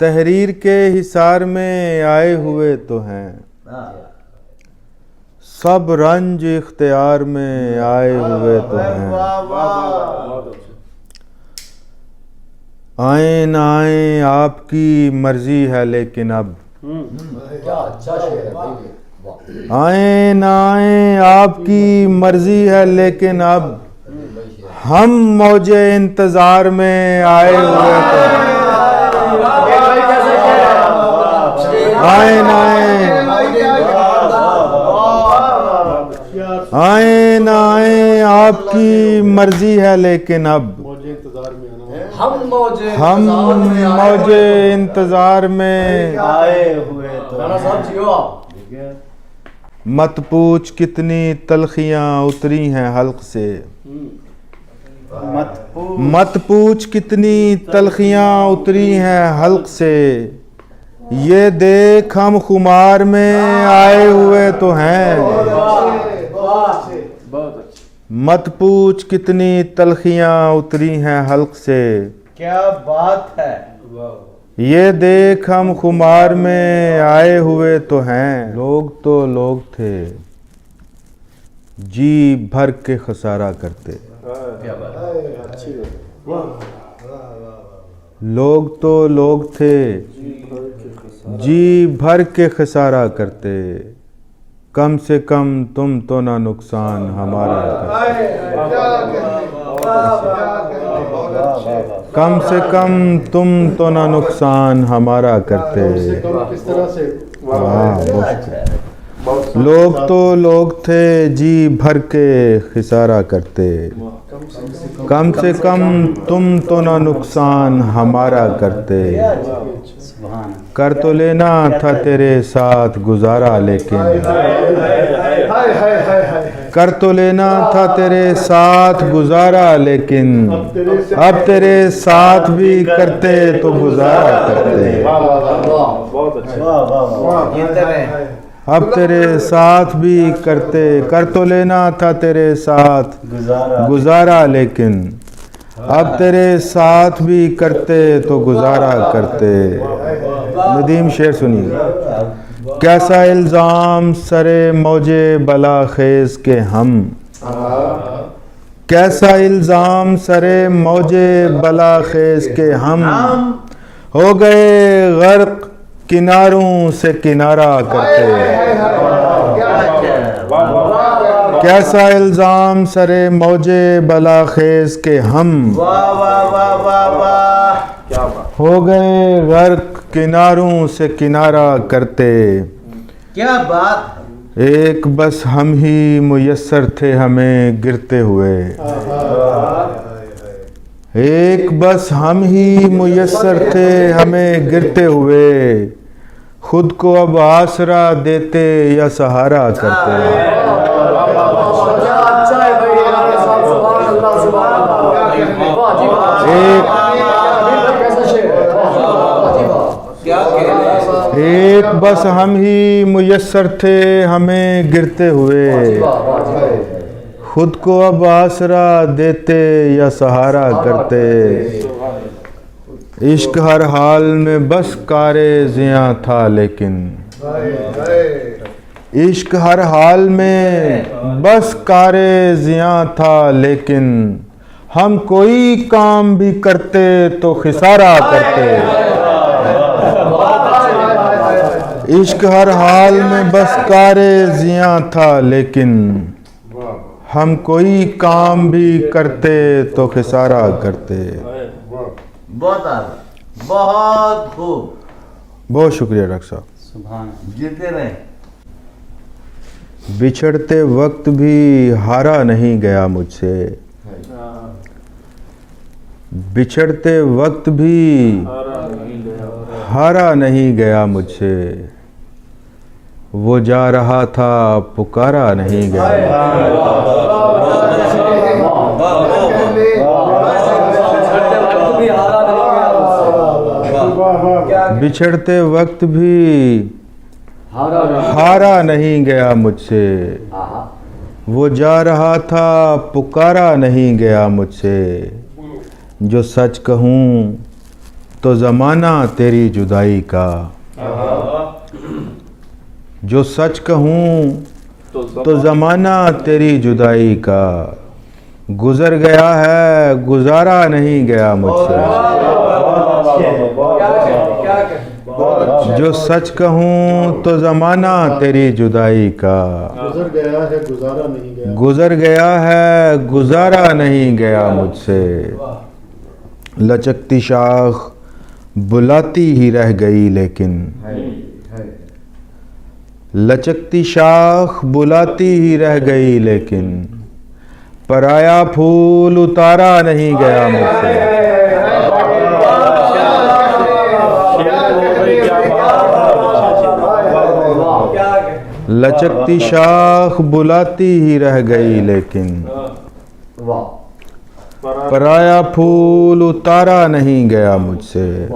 तहरीर के हिसार में आए हुए तो हैं, सब रंज इख्तियार में आए हुए तो हैं। आए न आए आपकी मर्जी है लेकिन अब, आए न आए आपकी मर्जी है लेकिन अब हम मौजे इंतजार में आए हुए तो हैं। आए न आए न आए आपकी मर्जी है लेकिन अब हम मौजे इंतजार में आए हुए तो। मत पूछ कितनी तलखियां उतरी हैं हल्क से, मत पूछ कितनी तलखियां उतरी हैं हल्क से, ये देख हम खुमार में आए हुए तो हैं। मत पूछ कितनी तलखियां उतरी हैं हल्क से, क्या बात है। ये देख हम खुमार में आए हुए तो हैं। लोग तो लोग थे जी भर के खसारा करते, लोग तो लोग थे जी भर के खसारा करते, कम से कम तुम तो ना नुकसान हमारा करते, कम से कम तुम तो ना नुकसान हमारा करते। लोग तो लोग थे जी भर के खिसारा करते, कम से कम तुम तो ना नुकसान हमारा करते। कर तो लेना था तेरे साथ गुजारा लेकिन, कर तो लेना था तेरे साथ गुजारा लेकिन, अब तेरे साथ भी करते तो गुजारा करते। अब तेरे साथ भी करते, कर तो लेना था तेरे साथ गुजारा लेकिन, अब तेरे साथ भी करते तो गुजारा करते। नदीम शेर सुनिए। कैसा इल्ज़ाम सरे मौजे बला खेज के हम, कैसा इल्ज़ाम सरे मौजे बला खेज के हम, हो गए गर्क किनारों से किनारा करते। कैसा इल्ज़ाम सरे मौजे बला खेज के हम, हो गए गर्क किनारों से किनारा करते। क्या बात। एक बस हम ही मुयस्सर थे हमें गिरते हुए, एक बस हम ही मुयस्सर थे हमें गिरते हुए, खुद को अब आसरा देते या सहारा करते। एक बस हम ही मुयस्सर थे हमें गिरते हुए, खुद को अब आसरा देते या सहारा करते। इश्क हर हाल में बस कारे ज़िया था लेकिन, इश्क हर हाल में बस कारे ज़िया था लेकिन, हम कोई काम भी करते तो खिसारा करते। इश्क हर हाल में बस कारे ज़िया था लेकिन, हम कोई काम भी करते तो खिसारा करते। बहुत खूब। बहुत शुक्रिया डॉक्टर साहब। जीते रहे। बिछड़ते वक्त भी हारा नहीं गया मुझसे, बिछड़ते वक्त भी हारा नहीं गया मुझसे, वो जा रहा था पुकारा नहीं गया। बिछड़ते वक्त भी हारा नहीं गया मुझसे, वो जा रहा था पुकारा नहीं गया मुझसे। जो सच कहूँ तो ज़माना तेरी जुदाई का। जो सच कहूँ तो ज़माना तेरी जुदाई का। गुज़र गया है गुज़ारा नहीं गया मुझसे। जो सच कहूँ तो ज़माना तेरी जुदाई का। गुजर गया है गुजारा नहीं गया। गुज़र गया है गुज़ारा नहीं गया मुझसे। लचकती शाख बुलाती ही रह गई लेकिन। लचकती शाख बुलाती ही रह गई लेकिन। पराया फूल उतारा नहीं गया मुझसे। लचकती शाख बुलाती ही रह गई लेकिन। पराया फूल उतारा नहीं गया मुझसे।